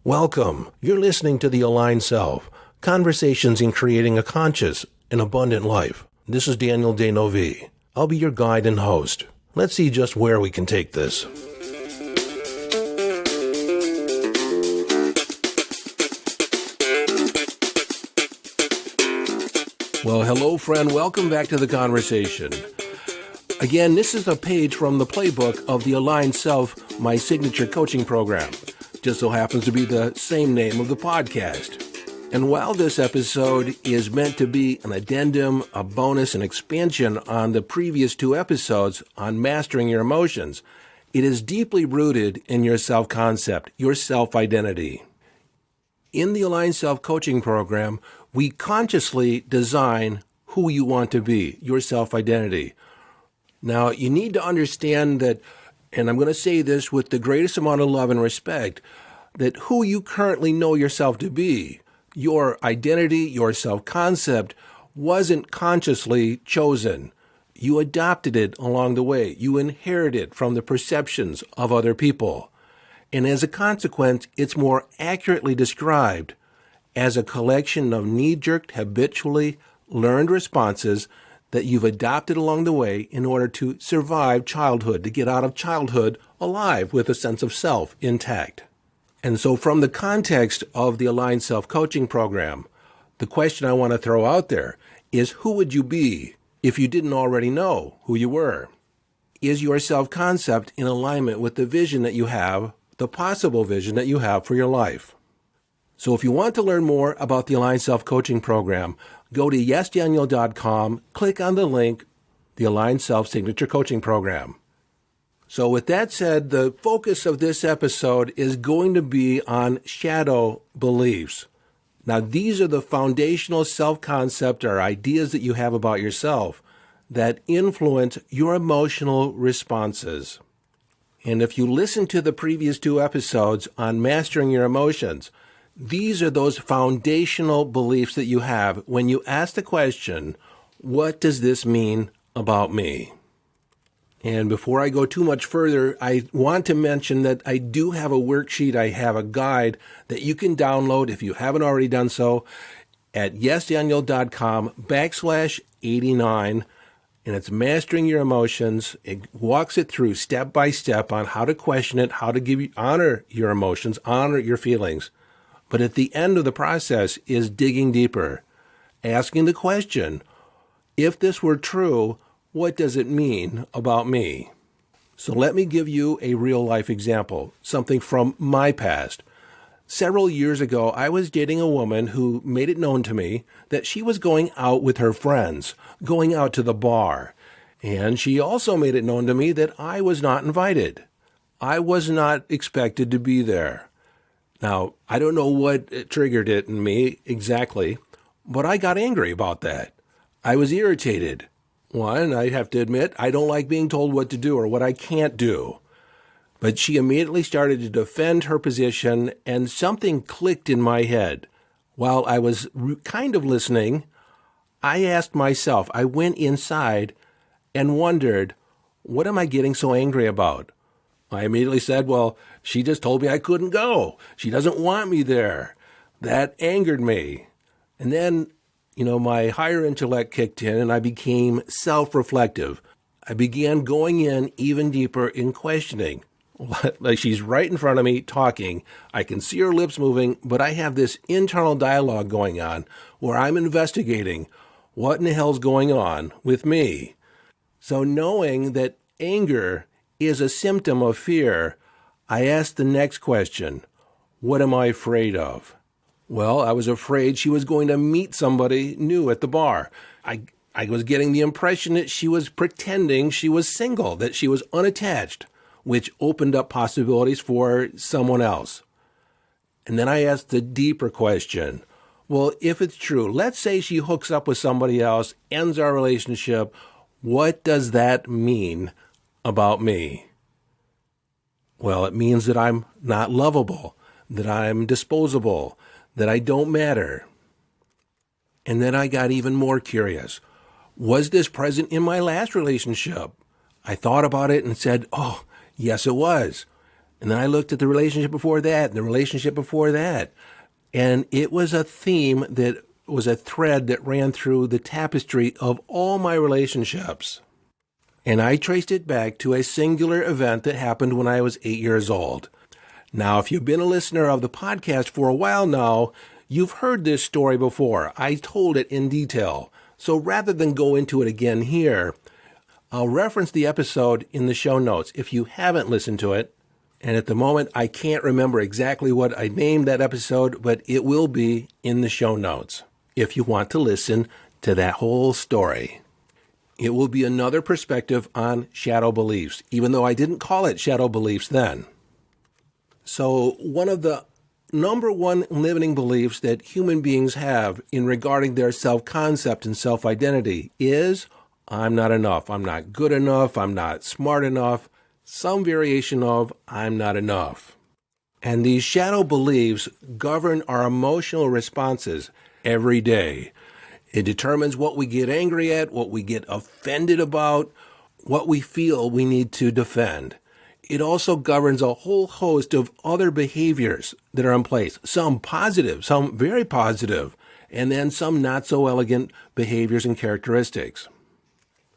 Welcome. You're listening to The Aligned Self, Conversations in Creating a Conscious and Abundant Life. This is Daniel Denovi. I'll be your guide and host. Let's see just where we can take this. Well, hello, friend. Welcome back to the conversation. Again, this is a page from the playbook of The Aligned Self, my signature coaching program. Just so happens to be the same name of the podcast. And while this episode is meant to be an addendum, a bonus, an expansion on the previous two episodes on mastering your emotions, it is deeply rooted in your self-concept, your self-identity. In the Aligned Self Coaching Program, we consciously design who you want to be, your self-identity. Now, you need to understand that, and I'm going to say this with the greatest amount of love and respect, that who you currently know yourself to be, your identity, your self-concept, wasn't consciously chosen. You adopted it along the way. You inherited it from the perceptions of other people. And as a consequence, it's more accurately described as a collection of knee-jerk, habitually learned responses that you've adopted along the way in order to survive childhood, to get out of childhood alive with a sense of self intact. And so from the context of the Aligned Self Coaching Program, the question I want to throw out there is, who would you be if you didn't already know who you were? Is your self-concept in alignment with the vision that you have, the possible vision that you have for your life? So if you want to learn more about the Aligned Self Coaching Program, go to yesdaniel.com, click on the link, the Aligned Self Signature Coaching Program. So with that said, the focus of this episode is going to be on shadow beliefs. Now, these are the foundational self-concept or ideas that you have about yourself that influence your emotional responses. And if you listen to the previous two episodes on mastering your emotions, these are those foundational beliefs that you have when you ask the question, what does this mean about me? And before I go too much further, I want to mention that I do have a worksheet. I have a guide that you can download if you haven't already done so at yesdaniel.com/89. And it's Mastering Your Emotions. It walks it through step by step on how to question it, how to honor your emotions, honor your feelings. But at the end of the process is digging deeper, asking the question, if this were true, what does it mean about me? So let me give you a real-life example, something from my past. Several years ago, I was dating a woman who made it known to me that she was going out with her friends, going out to the bar. And she also made it known to me that I was not invited. I was not expected to be there. Now, I don't know what triggered it in me exactly, but I got angry about that. I was irritated. One, I have to admit, I don't like being told what to do or what I can't do. But she immediately started to defend her position, and something clicked in my head. While I was kind of listening, I asked myself, I went inside and wondered, what am I getting so angry about? I immediately said, well, she just told me I couldn't go. She doesn't want me there. That angered me. And then, my higher intellect kicked in and I became self-reflective. I began going in even deeper in questioning. Like she's right in front of me talking. I can see her lips moving, but I have this internal dialogue going on where I'm investigating what in the hell's going on with me. So knowing that anger is a symptom of fear, I asked the next question, what am I afraid of? Well, I was afraid she was going to meet somebody new at the bar. I was getting the impression that she was pretending she was single, that she was unattached, which opened up possibilities for someone else. And then I asked the deeper question, well, if it's true, let's say she hooks up with somebody else, ends our relationship, what does that mean about me? Well, it means that I'm not lovable, that I'm disposable, that I don't matter. And then I got even more curious. Was this present in my last relationship? I thought about it and said, oh, yes, it was. And then I looked at the relationship before that and the relationship before that. And it was a theme that was a thread that ran through the tapestry of all my relationships. And I traced it back to a singular event that happened when I was 8 years old. Now, if you've been a listener of the podcast for a while now, you've heard this story before. I told it in detail. So rather than go into it again here, I'll reference the episode in the show notes if you haven't listened to it. And at the moment, I can't remember exactly what I named that episode, but it will be in the show notes if you want to listen to that whole story. It will be another perspective on shadow beliefs, even though I didn't call it shadow beliefs then. So one of the number one limiting beliefs that human beings have in regarding their self-concept and self-identity is, I'm not enough, I'm not good enough, I'm not smart enough, some variation of, I'm not enough. And these shadow beliefs govern our emotional responses every day. It determines what we get angry at, what we get offended about, what we feel we need to defend. It also governs a whole host of other behaviors that are in place, some positive, some very positive, and then some not so elegant behaviors and characteristics.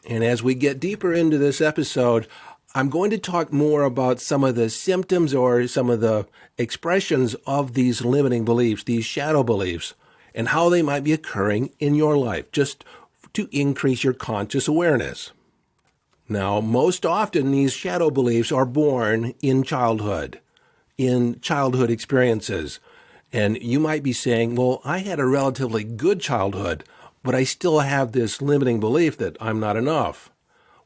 And as we get deeper into this episode, I'm going to talk more about some of the symptoms or some of the expressions of these limiting beliefs, these shadow beliefs, and how they might be occurring in your life, just to increase your conscious awareness. Now, most often these shadow beliefs are born in childhood experiences. And you might be saying, well, I had a relatively good childhood, but I still have this limiting belief that I'm not enough.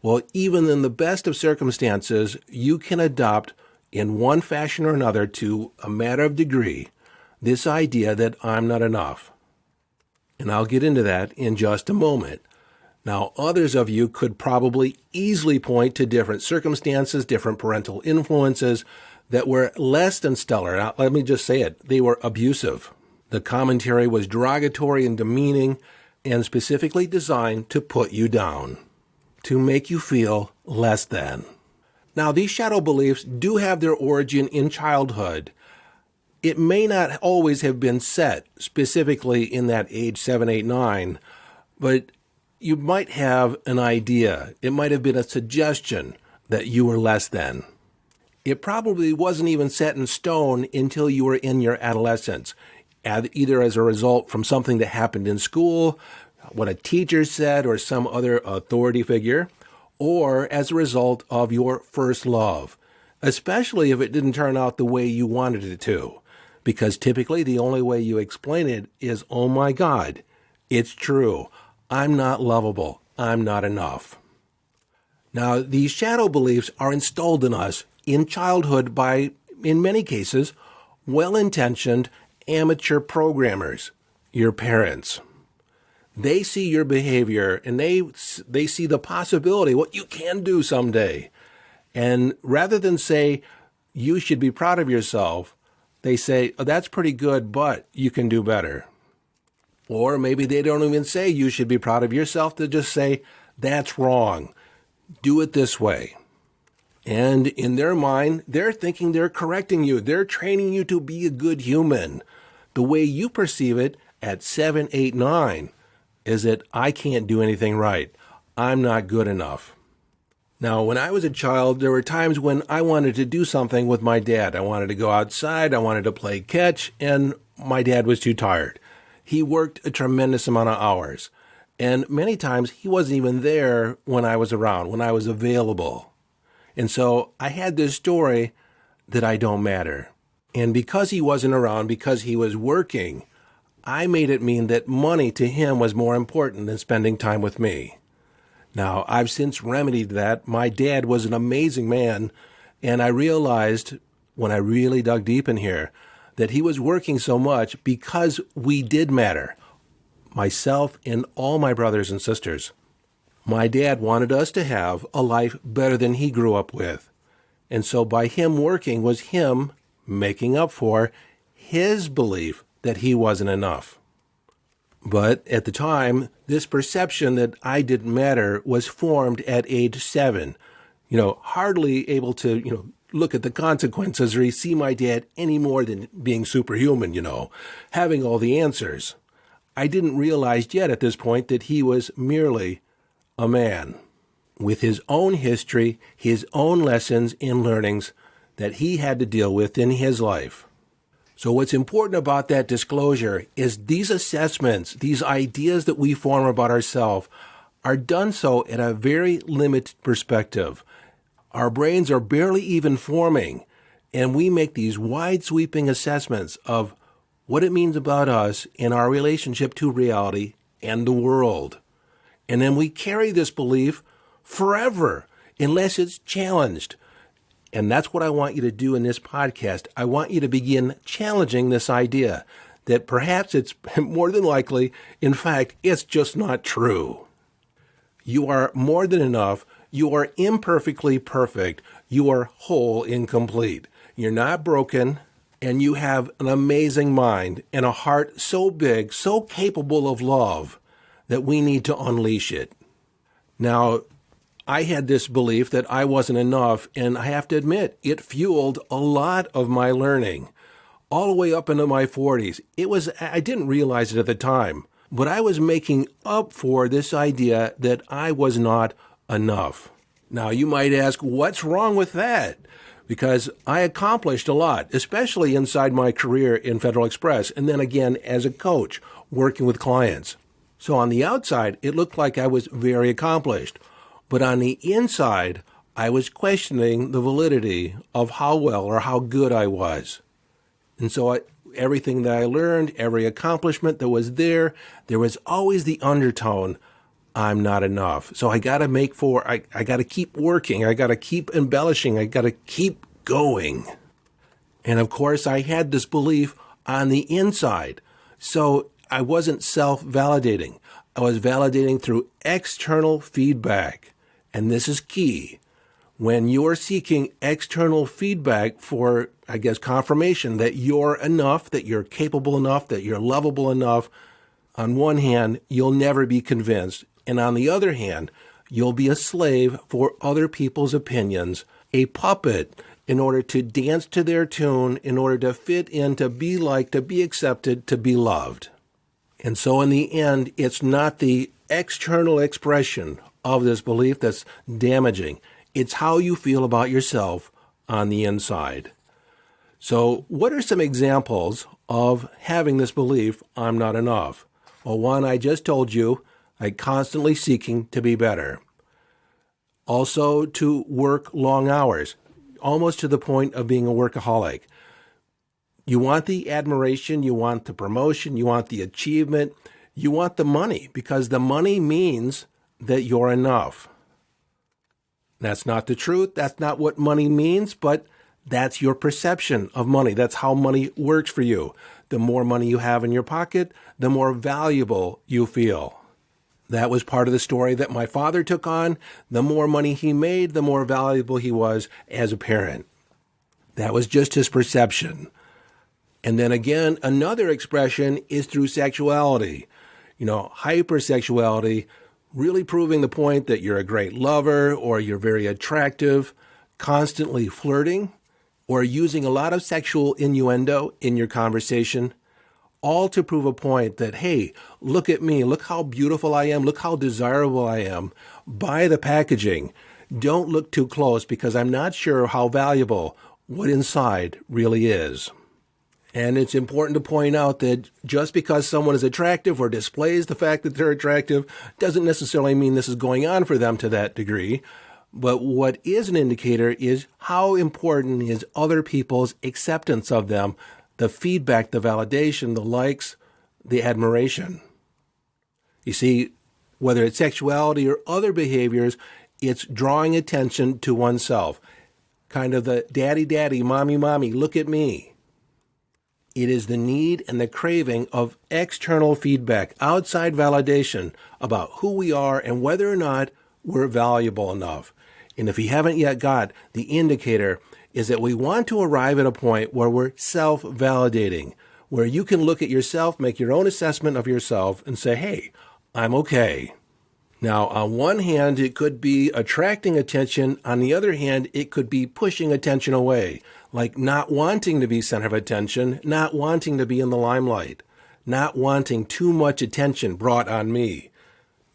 Well, even in the best of circumstances, you can adopt in one fashion or another to a matter of degree this idea that I'm not enough. And I'll get into that in just a moment. Now, others of you could probably easily point to different circumstances, different parental influences that were less than stellar. Now, let me just say it. They were abusive. The commentary was derogatory and demeaning and specifically designed to put you down, to make you feel less than. Now, these shadow beliefs do have their origin in childhood. It may not always have been set specifically in that age 7, 8, 9, but you might have an idea. It might have been a suggestion that you were less than. It probably wasn't even set in stone until you were in your adolescence, either as a result from something that happened in school, what a teacher said, or some other authority figure, or as a result of your first love, especially if it didn't turn out the way you wanted it to. Because typically the only way you explain it is, oh my God, it's true. I'm not lovable. I'm not enough. Now, these shadow beliefs are installed in us in childhood by, in many cases, well-intentioned amateur programmers, your parents. They see your behavior and they see the possibility, what you can do someday. And rather than say, you should be proud of yourself, they say, oh, that's pretty good, but you can do better. Or maybe they don't even say you should be proud of yourself. They just say, that's wrong. Do it this way. And in their mind, they're thinking they're correcting you. They're training you to be a good human. The way you perceive it at 7, 8, 9 is that I can't do anything right. I'm not good enough. Now, when I was a child, there were times when I wanted to do something with my dad. I wanted to go outside, I wanted to play catch, and my dad was too tired. He worked a tremendous amount of hours. And many times he wasn't even there when I was around, when I was available. And so I had this story that I don't matter. And because he wasn't around, because he was working, I made it mean that money to him was more important than spending time with me. Now, I've since remedied that. My dad was an amazing man, and I realized when I really dug deep in here that he was working so much because we did matter, myself and all my brothers and sisters. My dad wanted us to have a life better than he grew up with. And so by him working was him making up for his belief that he wasn't enough. But at the time, this perception that I didn't matter was formed at age 7. Hardly able to, look at the consequences or see my dad any more than being superhuman, having all the answers. I didn't realize yet at this point that he was merely a man with his own history, his own lessons and learnings that he had to deal with in his life. So what's important about that disclosure is these assessments, these ideas that we form about ourselves are done so at a very limited perspective. Our brains are barely even forming, and we make these wide-sweeping assessments of what it means about us in our relationship to reality and the world. And then we carry this belief forever unless it's challenged. And that's what I want you to do in this podcast. I want you to begin challenging this idea that perhaps it's more than likely, in fact, it's just not true. You are more than enough. You are imperfectly perfect. You are whole and complete. You're not broken, and you have an amazing mind and a heart so big, so capable of love that we need to unleash it. Now, I had this belief that I wasn't enough, and I have to admit, it fueled a lot of my learning, all the way up into my 40s. I didn't realize it at the time, but I was making up for this idea that I was not enough. Now, you might ask, what's wrong with that? Because I accomplished a lot, especially inside my career in Federal Express, and then again as a coach, working with clients. So on the outside, it looked like I was very accomplished. But on the inside, I was questioning the validity of how well or how good I was. And so everything that I learned, every accomplishment that was there was always the undertone, I'm not enough. So I got to I got to keep working. I got to keep embellishing. I got to keep going. And of course, I had this belief on the inside. So I wasn't self-validating. I was validating through external feedback. And this is key. When you're seeking external feedback for, confirmation that you're enough, that you're capable enough, that you're lovable enough, on one hand, you'll never be convinced. And on the other hand, you'll be a slave for other people's opinions, a puppet in order to dance to their tune, in order to fit in, to be liked, to be accepted, to be loved. And so in the end, it's not the external expression of this belief that's damaging. It's how you feel about yourself on the inside. So what are some examples of having this belief, I'm not enough? Well, one I just told you, constantly seeking to be better. Also to work long hours, almost to the point of being a workaholic. You want the admiration, you want the promotion, you want the achievement, you want the money, because the money means that you're enough. That's not the truth. That's not what money means, but that's your perception of money. That's how money works for you. The more money you have in your pocket, the more valuable you feel. That was part of the story that my father took on. The more money he made, the more valuable he was as a parent. That was just his perception. And then again, another expression is through sexuality. Hypersexuality, really proving the point that you're a great lover or you're very attractive, constantly flirting, or using a lot of sexual innuendo in your conversation, all to prove a point that, hey, look at me, look how beautiful I am, look how desirable I am. Buy the packaging. Don't look too close because I'm not sure how valuable what inside really is. And it's important to point out that just because someone is attractive or displays the fact that they're attractive doesn't necessarily mean this is going on for them to that degree. But what is an indicator is how important is other people's acceptance of them, the feedback, the validation, the likes, the admiration. You see, whether it's sexuality or other behaviors, it's drawing attention to oneself. Kind of the daddy, mommy, look at me. It is the need and the craving of external feedback, outside validation about who we are and whether or not we're valuable enough. And if you haven't yet got, the indicator is that we want to arrive at a point where we're self-validating, where you can look at yourself, make your own assessment of yourself, and say, hey, I'm okay. Now, on one hand, it could be attracting attention. On the other hand, it could be pushing attention away, like not wanting to be center of attention, not wanting to be in the limelight, not wanting too much attention brought on me.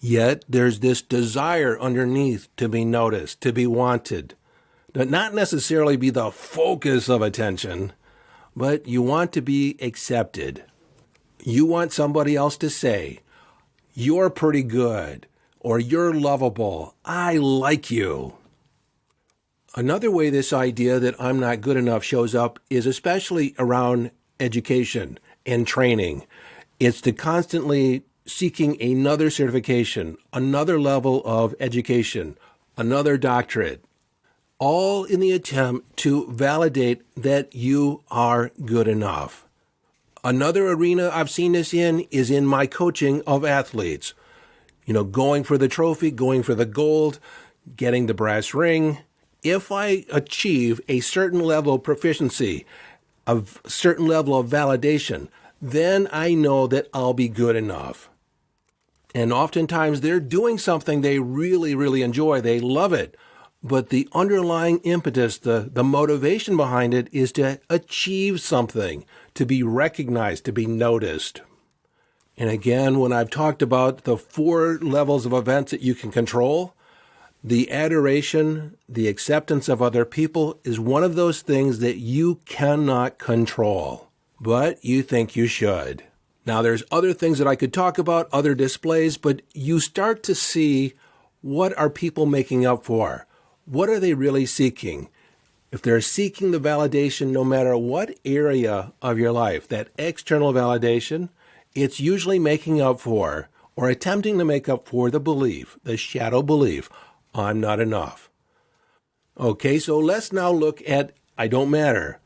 Yet there's this desire underneath to be noticed, to be wanted, to not necessarily be the focus of attention, but you want to be accepted. You want somebody else to say, "You're pretty good," or "You're lovable, I like you." Another way this idea that I'm not good enough shows up is especially around education and training. It's the constantly seeking another certification, another level of education, another doctorate, all in the attempt to validate that you are good enough. Another arena I've seen this in is in my coaching of athletes. Going for the trophy, going for the gold, getting the brass ring. If I achieve a certain level of proficiency, a certain level of validation, then I know that I'll be good enough. And oftentimes they're doing something they really, really enjoy. They love it. But the underlying impetus, the motivation behind it is to achieve something, to be recognized, to be noticed. And again, when I've talked about the 4 levels of events that you can control, the adoration, the acceptance of other people is one of those things that you cannot control, but you think you should. Now, there's other things that I could talk about, other displays, but you start to see what are people making up for? What are they really seeking? If they're seeking the validation, no matter what area of your life, that external validation, it's usually making up for or attempting to make up for the belief, the shadow belief, I'm not enough. Okay, so let's now look at I don't matter.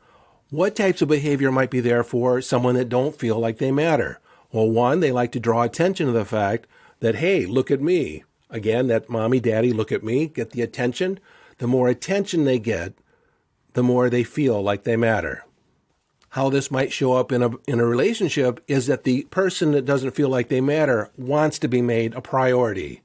What types of behavior might be there for someone that don't feel like they matter? Well, one, they like to draw attention to the fact that, hey, look at me. Again, that mommy, daddy, look at me, get the attention. The more attention they get, the more they feel like they matter. How this might show up in a relationship is that the person that doesn't feel like they matter wants to be made a priority.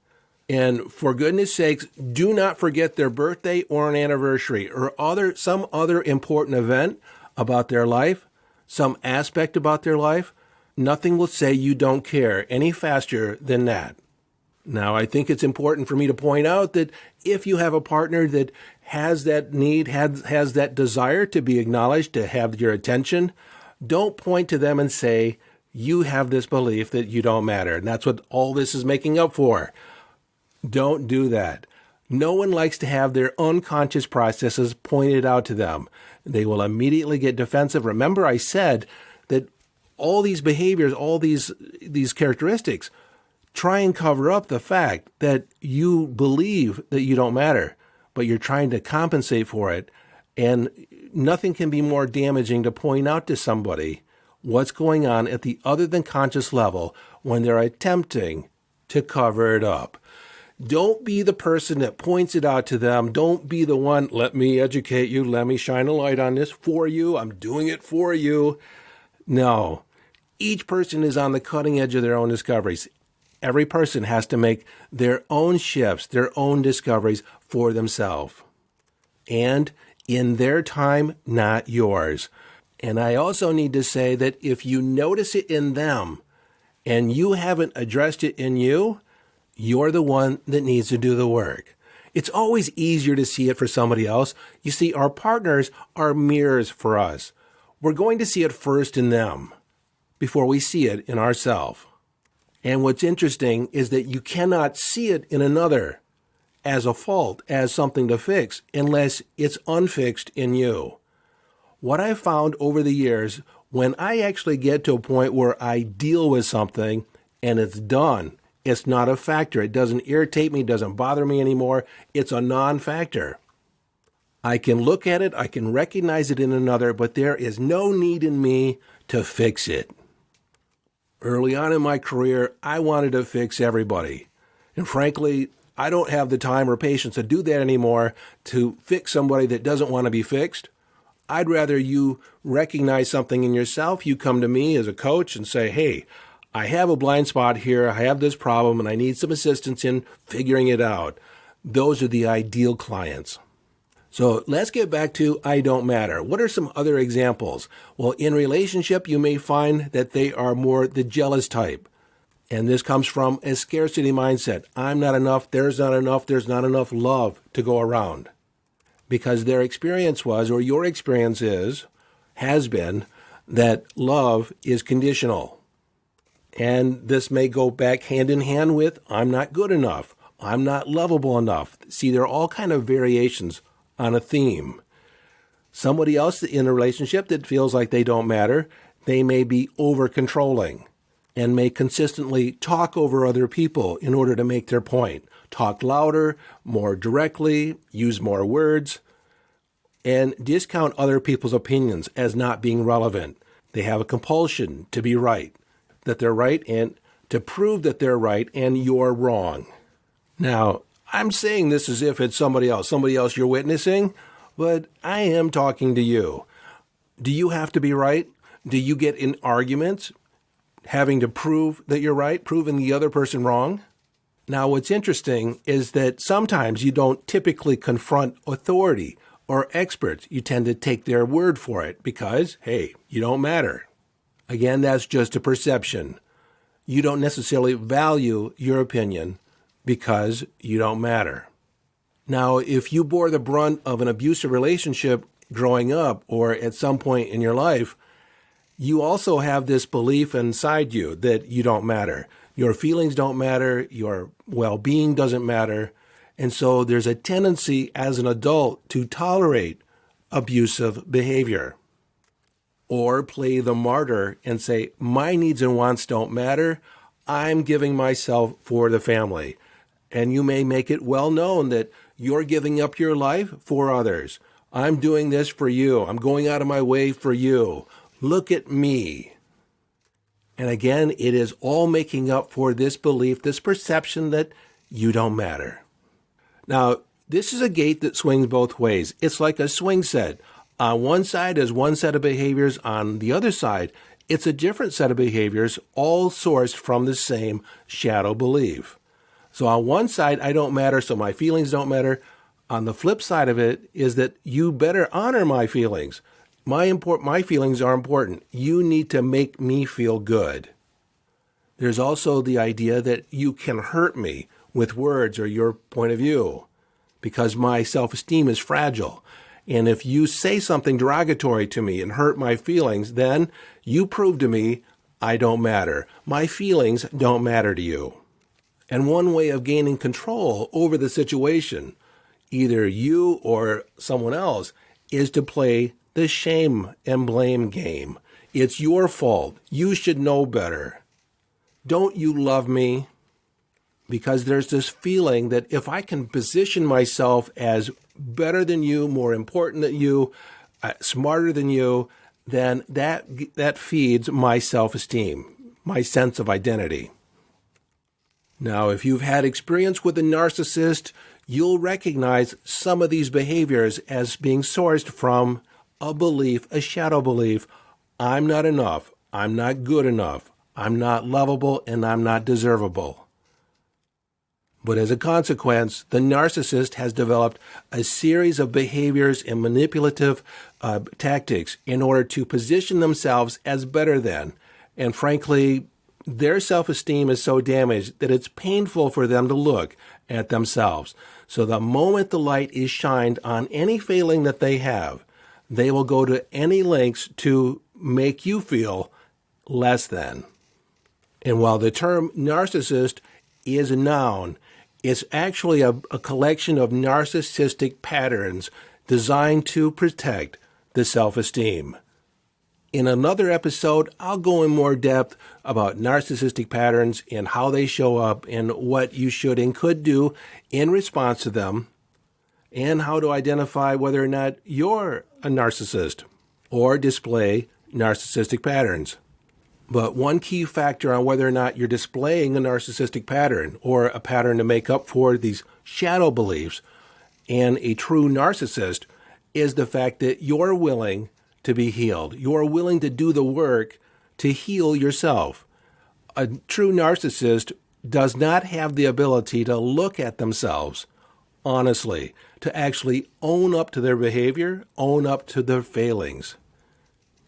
And for goodness sakes, do not forget their birthday or an anniversary or some other important event about their life, some aspect about their life. Nothing will say you don't care any faster than that. Now, I think it's important for me to point out that if you have a partner that has that need, has that desire to be acknowledged, to have your attention, don't point to them and say, you have this belief that you don't matter. And that's what all this is making up for. Don't do that. No one likes to have their unconscious processes pointed out to them. They will immediately get defensive. Remember, I said that all these behaviors, all these characteristics, try and cover up the fact that you believe that you don't matter, but you're trying to compensate for it. And nothing can be more damaging to point out to somebody what's going on at the other than conscious level when they're attempting to cover it up. Don't be the person that points it out to them. Don't be the one, let me educate you, let me shine a light on this for you, I'm doing it for you. No. Each person is on the cutting edge of their own discoveries. Every person has to make their own shifts, their own discoveries for themselves. And in their time, not yours. And I also need to say that if you notice it in them and you haven't addressed it in you, you're the one that needs to do the work. It's always easier to see it for somebody else. You see, our partners are mirrors for us. We're going to see it first in them before we see it in ourselves. And what's interesting is that you cannot see it in another as a fault, as something to fix, unless it's unfixed in you. What I've found over the years, when I actually get to a point where I deal with something and it's done, it's not a factor. It doesn't irritate me, doesn't bother me anymore. It's a non-factor. I can look at it, I can recognize it in another, but there is no need in me to fix it. Early on in my career, I wanted to fix everybody. And frankly, I don't have the time or patience to do that anymore, to fix somebody that doesn't want to be fixed. I'd rather you recognize something in yourself. You come to me as a coach and say, hey, I have a blind spot here, I have this problem, and I need some assistance in figuring it out. Those are the ideal clients. So let's get back to I don't matter. What are some other examples? Well, in relationship, you may find that they are more the jealous type. And this comes from a scarcity mindset. I'm not enough, there's not enough love to go around. Because their experience was, or your experience has been, that love is conditional. And this may go back hand in hand with, I'm not good enough, I'm not lovable enough. See, there are all kind of variations on a theme. Somebody else in a relationship that feels like they don't matter, they may be over-controlling and may consistently talk over other people in order to make their point. Talk louder, more directly, use more words, and discount other people's opinions as not being relevant. They have a compulsion to be right, that they're right, and to prove that they're right and you're wrong. Now, I'm saying this as if it's somebody else you're witnessing, but I am talking to you. Do you have to be right? Do you get in arguments having to prove that you're right, proving the other person wrong? Now, what's interesting is that sometimes you don't typically confront authority or experts. You tend to take their word for it because, hey, you don't matter. Again, that's just a perception. You don't necessarily value your opinion because you don't matter. Now, if you bore the brunt of an abusive relationship growing up or at some point in your life, you also have this belief inside you that you don't matter. Your feelings don't matter, your well-being doesn't matter, and so there's a tendency as an adult to tolerate abusive behavior or play the martyr and say, my needs and wants don't matter, I'm giving myself for the family. And you may make it well known that you're giving up your life for others. I'm doing this for you. I'm going out of my way for you. Look at me. And again, it is all making up for this belief, this perception that you don't matter. Now, this is a gate that swings both ways. It's like a swing set. On one side is one set of behaviors. On the other side, it's a different set of behaviors, all sourced from the same shadow belief. So on one side, I don't matter, so my feelings don't matter. On the flip side of it is that you better honor my feelings. My feelings are important. You need to make me feel good. There's also the idea that you can hurt me with words or your point of view because my self-esteem is fragile. And if you say something derogatory to me and hurt my feelings, then you prove to me I don't matter. My feelings don't matter to you. And one way of gaining control over the situation, either you or someone else, is to play the shame and blame game. It's your fault. You should know better. Don't you love me? Because there's this feeling that if I can position myself as better than you, more important than you, smarter than you, then that feeds my self-esteem, my sense of identity. Now, if you've had experience with a narcissist, you'll recognize some of these behaviors as being sourced from a belief, a shadow belief. I'm not enough. I'm not good enough. I'm not lovable, and I'm not deservable. But as a consequence, the narcissist has developed a series of behaviors and manipulative tactics in order to position themselves as better than. And frankly, their self-esteem is so damaged that it's painful for them to look at themselves. So the moment the light is shined on any failing that they have, they will go to any lengths to make you feel less than. And while the term narcissist is a noun, it's actually a collection of narcissistic patterns designed to protect the self-esteem. In another episode, I'll go in more depth about narcissistic patterns and how they show up and what you should and could do in response to them, and how to identify whether or not you're a narcissist or display narcissistic patterns. But one key factor on whether or not you're displaying a narcissistic pattern or a pattern to make up for these shadow beliefs and a true narcissist is the fact that you're willing to be healed. You're willing to do the work to heal yourself. a true narcissist does not have the ability to look at themselves honestly, to actually own up to their behavior, own up to their failings.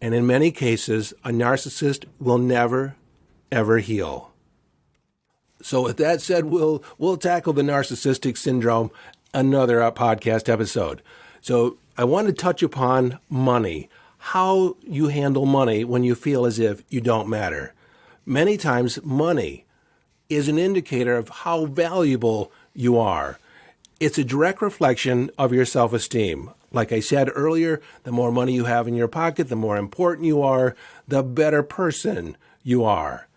And in many cases, a narcissist will never, ever heal. So with that said, we'll tackle the narcissistic syndrome another podcast episode. So I want to touch upon money, how you handle money when you feel as if you don't matter. Many times money is an indicator of how valuable you are. It's a direct reflection of your self-esteem. Like I said earlier, the more money you have in your pocket, the more important you are, the better person you are.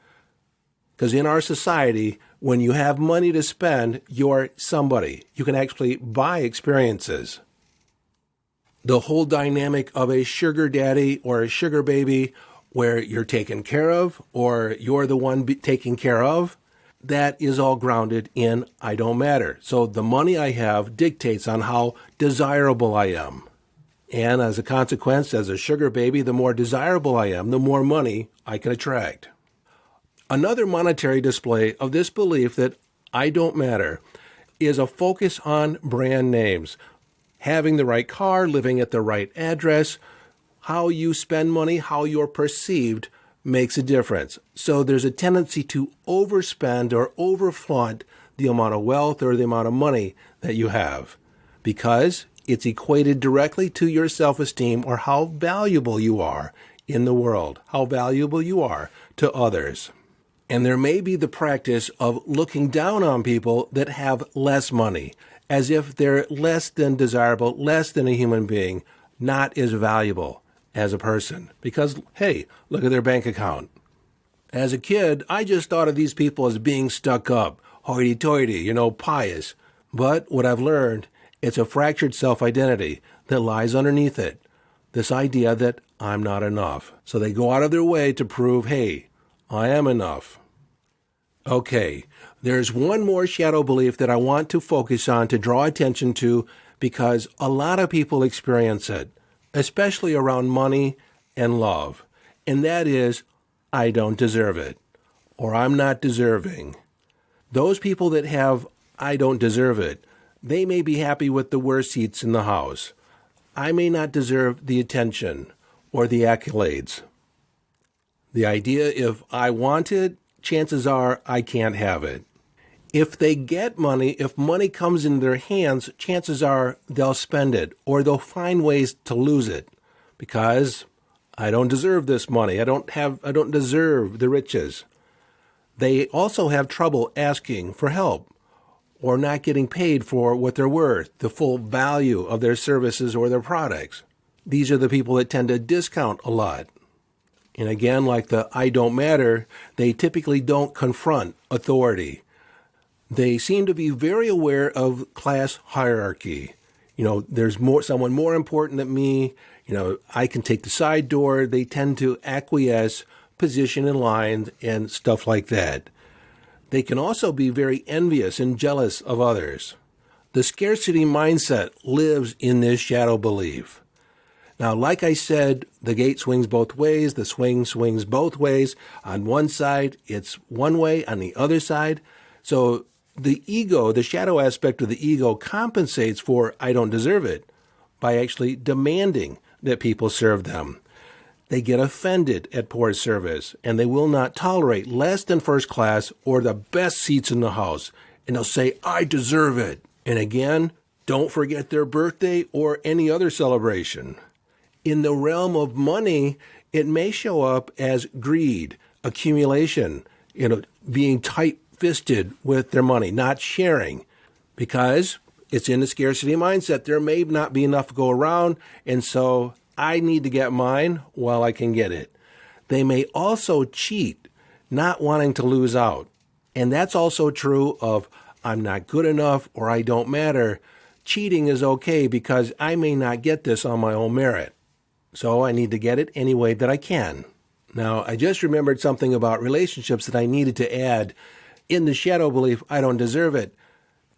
Because in our society, when you have money to spend, you're somebody. You can actually buy experiences. The whole dynamic of a sugar daddy or a sugar baby, where you're taken care of or you're the one taken care of, that is all grounded in I don't matter. So the money I have dictates on how desirable I am. And as a consequence, as a sugar baby, the more desirable I am, the more money I can attract. Another monetary display of this belief that I don't matter is a focus on brand names. Having the right car, living at the right address, how you spend money, how you're perceived makes a difference. So there's a tendency to overspend or overflaunt the amount of wealth or the amount of money that you have because it's equated directly to your self-esteem or how valuable you are in the world, how valuable you are to others. And there may be the practice of looking down on people that have less money, as if they're less than desirable, less than a human being, not as valuable as a person. Because, hey, look at their bank account. As a kid, I just thought of these people as being stuck up, hoity-toity, pious. But what I've learned, it's a fractured self-identity that lies underneath it. This idea that I'm not enough. So they go out of their way to prove, hey, I am enough. Okay, there's one more shadow belief that I want to focus on to draw attention to because a lot of people experience it, especially around money and love. And that is, I don't deserve it, or I'm not deserving. Those people that have I don't deserve it, they may be happy with the worst seats in the house. I may not deserve the attention or the accolades. The idea, if I want it, chances are I can't have it. If they get money, if money comes in their hands, chances are they'll spend it or they'll find ways to lose it because I don't deserve this money. I don't deserve the riches. They also have trouble asking for help or not getting paid for what they're worth, the full value of their services or their products. These are the people that tend to discount a lot. And again, like the I don't matter, they typically don't confront authority. They seem to be very aware of class hierarchy. There's someone more important than me. I can take the side door. They tend to acquiesce, position in line, and stuff like that. They can also be very envious and jealous of others. The scarcity mindset lives in this shadow belief. Now, like I said, the gate swings both ways. The swing swings both ways. On one side, it's one way. On the other side, so the ego, the shadow aspect of the ego compensates for I don't deserve it by actually demanding that people serve them. They get offended at poor service, and they will not tolerate less than first class or the best seats in the house. And they'll say, I deserve it. And again, don't forget their birthday or any other celebration. In the realm of money, it may show up as greed, accumulation, being tight-fisted with their money, not sharing, because it's in the scarcity mindset. There may not be enough to go around, and so I need to get mine while I can get it. They may also cheat, not wanting to lose out. And that's also true of I'm not good enough or I don't matter. Cheating is okay because I may not get this on my own merit. So I need to get it any way that I can. Now, I just remembered something about relationships that I needed to add. In the shadow belief, I don't deserve it.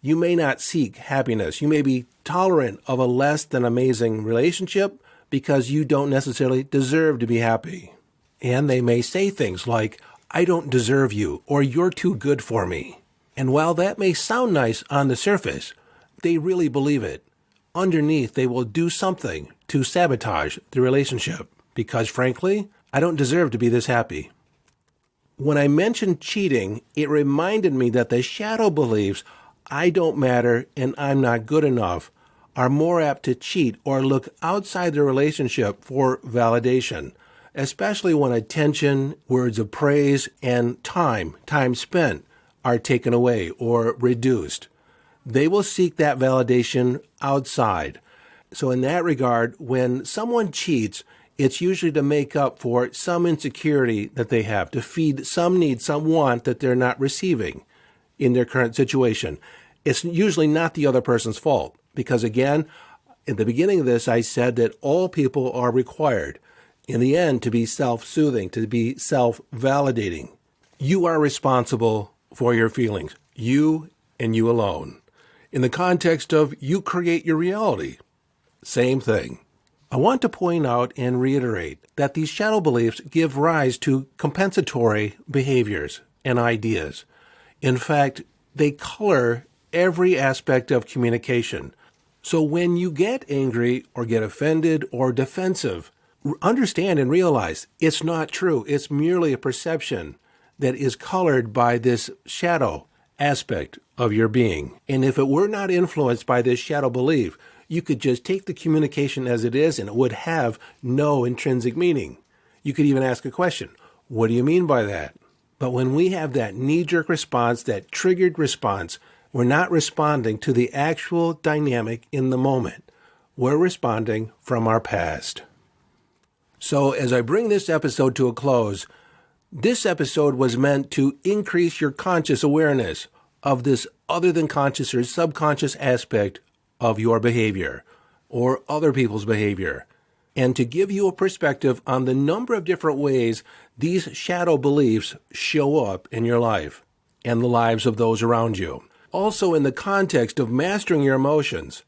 You may not seek happiness. You may be tolerant of a less than amazing relationship because you don't necessarily deserve to be happy. And they may say things like, I don't deserve you, or you're too good for me. And while that may sound nice on the surface, they really believe it. Underneath, they will do something to sabotage the relationship because, frankly, I don't deserve to be this happy. When I mentioned cheating, it reminded me that the shadow beliefs, I don't matter and I'm not good enough, are more apt to cheat or look outside the relationship for validation, especially when attention, words of praise, and time spent, are taken away or reduced. They will seek that validation outside. So in that regard, when someone cheats, it's usually to make up for some insecurity that they have, to feed some need, some want that they're not receiving in their current situation. It's usually not the other person's fault because, again, in the beginning of this, I said that all people are required, in the end, to be self-soothing, to be self-validating. You are responsible for your feelings, you and you alone. In the context of you create your reality, same thing. I want to point out and reiterate that these shadow beliefs give rise to compensatory behaviors and ideas. In fact, they color every aspect of communication. So when you get angry or get offended or defensive, understand and realize it's not true. It's merely a perception that is colored by this shadow aspect of your being. And if it were not influenced by this shadow belief, you could just take the communication as it is and it would have no intrinsic meaning. You could even ask a question. What do you mean by that? But when we have that knee-jerk response, that triggered response, we're not responding to the actual dynamic in the moment. We're responding from our past. So as I bring this episode to a close, this episode was meant to increase your conscious awareness of this other than conscious or subconscious aspect of your behavior or other people's behavior, and to give you a perspective on the number of different ways these shadow beliefs show up in your life and the lives of those around you. Also, in the context of mastering your emotions,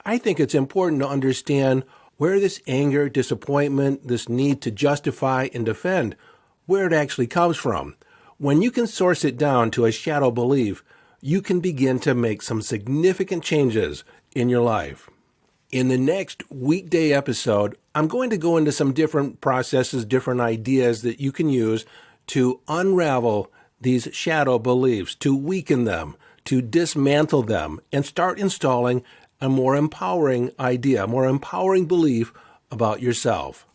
I think it's important to understand where this anger, disappointment, this need to justify and defend, where it actually comes from. When you can source it down to a shadow belief, you can begin to make some significant changes in your life. In the next weekday episode, I'm going to go into some different processes, different ideas that you can use to unravel these shadow beliefs, to weaken them, to dismantle them, and start installing a more empowering idea, a more empowering belief about yourself.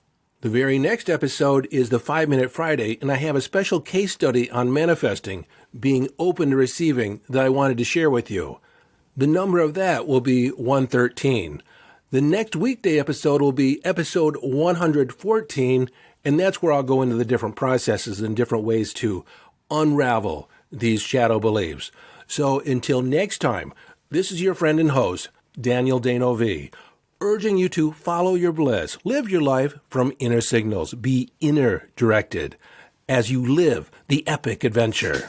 The very next episode is the 5-Minute Friday, and I have a special case study on manifesting, being open to receiving, that I wanted to share with you. The number of that will be 113. The next weekday episode will be episode 114, and that's where I'll go into the different processes and different ways to unravel these shadow beliefs. So until next time, this is your friend and host, Daniel Dano V, urging you to follow your bliss, live your life from inner signals, be inner directed as you live the epic adventure.